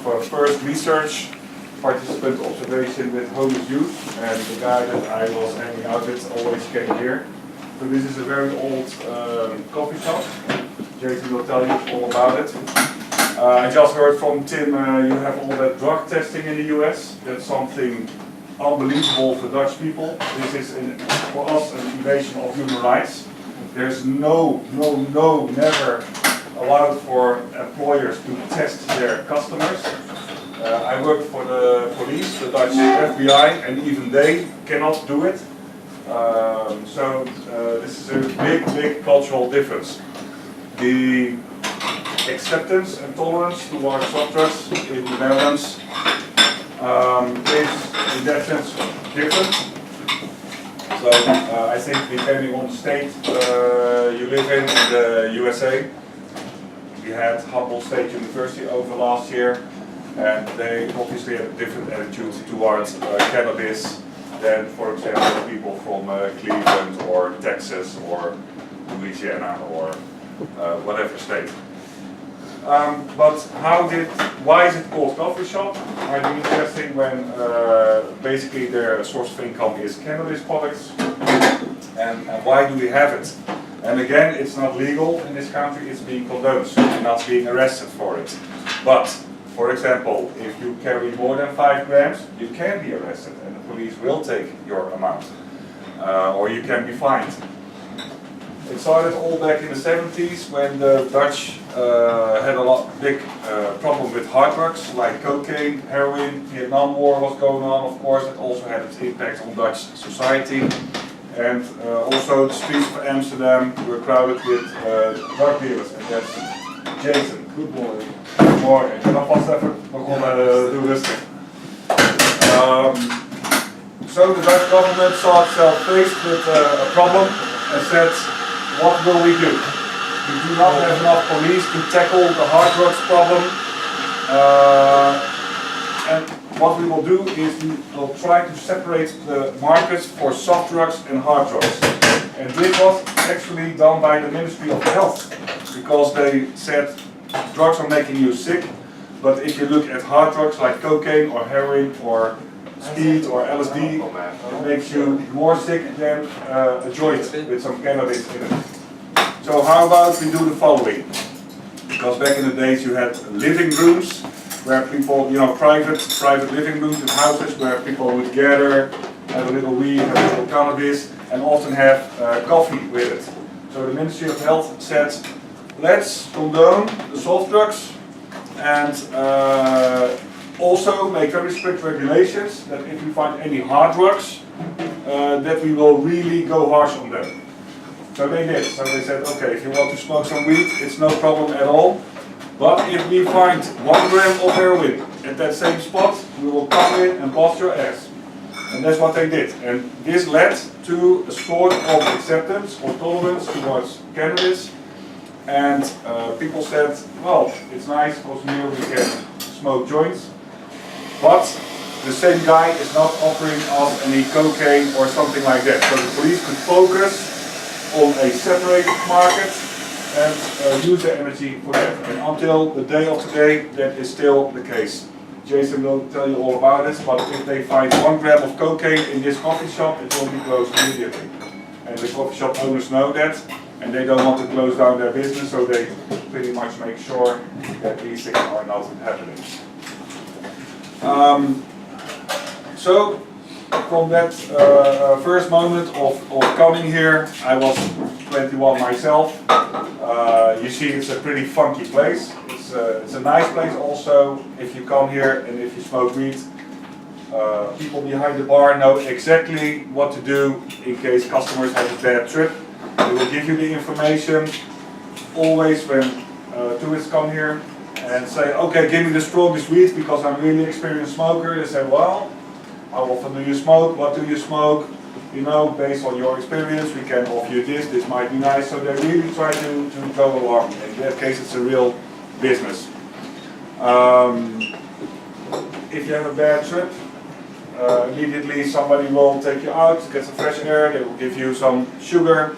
of first research participant observation with homeless youth, and the guy that I was hanging out with always came here. So this is a very old coffee shop. Jason will tell you all about it. I just heard from Tim, you have all that drug testing in the US. That's something unbelievable for Dutch people. This is, for us, an invasion of human rights. There's never allowed for employers to test their customers. I work for the police, the Dutch FBI, and even they cannot do it. This is a big cultural difference. The acceptance and tolerance towards soft drugs in the Netherlands is in that sense different. So I think depending on the state you live in the USA, we had Humboldt State University over last year, and they obviously have a different attitude towards cannabis than, for example, people from Cleveland or Texas or Louisiana or whatever state. But why is it called coffee shop? Might be interesting when basically their source of income is cannabis products. And why do we have it? And again, it's not legal in this country, it's being condoned, so you're not being arrested for it. But, for example, if you carry more than 5 grams, you can be arrested and the police will take your amount. Or you can be fined. It started all back in the 70s when the Dutch had a big problem with hard drugs like cocaine, heroin. Vietnam War was going on, of course. It also had its impact on Dutch society. And also the streets of Amsterdam were crowded with drug dealers. And that's Jason. Good morning. Good morning. Ik ben alvast even begonnen doen rustig. So the Dutch government saw itself faced with a problem and said, what will we do? We do not have enough police to tackle the hard drugs problem. And what we will do is we will try to separate the markets for soft drugs and hard drugs. And this was actually done by the Ministry of Health, because they said drugs are making you sick, but if you look at hard drugs like cocaine or heroin or speed or LSD, it makes you more sick than a joint with some cannabis in it. So how about we do the following? Because back in the days you had living rooms where people, private living rooms in houses where people would gather, have a little weed, have a little cannabis, and often have coffee with it. So the Ministry of Health said, let's condone the soft drugs and also make very strict regulations that if we find any hard drugs, that we will really go harsh on them. So they did. So they said, okay, if you want to smoke some weed, it's no problem at all. But if we find 1 gram of heroin at that same spot, we will come in and bust your ass. And that's what they did. And this led to a sort of acceptance or tolerance towards cannabis. And people said, well, it's nice because here we can smoke joints. But the same guy is not offering us any cocaine or something like that. So the police could focus on a separated market and use their energy for that. And until the day of today, that is still the case. Jason will tell you all about it, but if they find 1 gram of cocaine in this coffee shop, it will be closed immediately. And the coffee shop owners know that, and they don't want to close down their business, so they pretty much make sure that these things are not happening. So, from that first moment of coming here, I was 21 myself. You see, it's a pretty funky place. It's a nice place also. If you come here and if you smoke weed, people behind the bar know exactly what to do in case customers have a bad trip. They will give you the information. Always when tourists come here and say, okay, give me the strongest weed because I'm really experienced smoker. They say, well, how often do you smoke? What do you smoke? You know, based on your experience, we can offer you this. This might be nice. So they really try to go along. In that case, it's a real business. If you have a bad trip, immediately somebody will take you out to get some fresh air. They will give you some sugar,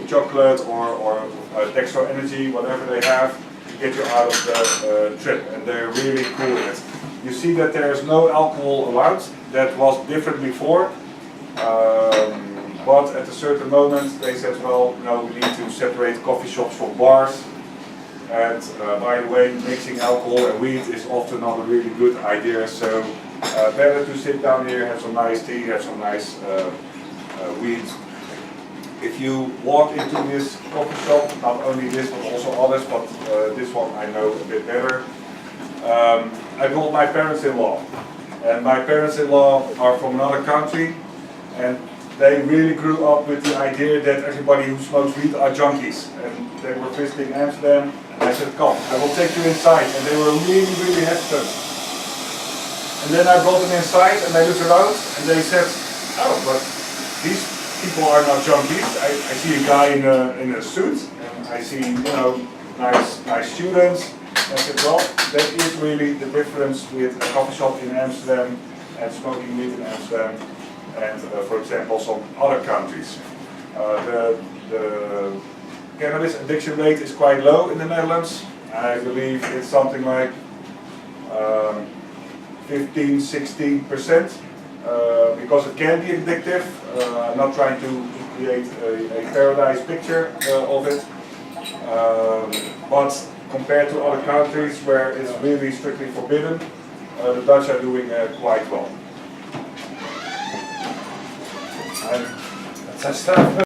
chocolate, or extra energy, whatever they have. get you out of the trip, and they're really cool in it. You see that there is no alcohol allowed. That was different before, but at a certain moment they said, well, no, we need to separate coffee shops from bars. And by the way, mixing alcohol and weed is often not a really good idea, so better to sit down here, have some nice tea, have some nice weed. If you walk into this coffee shop, not only this but also others, but this one I know a bit better, I brought my parents-in-law. And my parents-in-law are from another country, and they really grew up with the idea that everybody who smokes weed are junkies. And they were visiting Amsterdam, and I said, come, I will take you inside. And they were really, really hesitant. And then I brought them inside, and they looked around, and they said, oh, but these people are not junkies. I see a guy in a suit, and I see, you know, nice students. And I said, well, that is really the difference with a coffee shop in Amsterdam and smoking weed in Amsterdam and, for example, some other countries. The cannabis addiction rate is quite low in the Netherlands. I believe it's something like 15–16%. Because it can be addictive. I'm not trying to create a paradise picture of it, but compared to other countries where it's really strictly forbidden, the Dutch are doing quite well. That's stuff.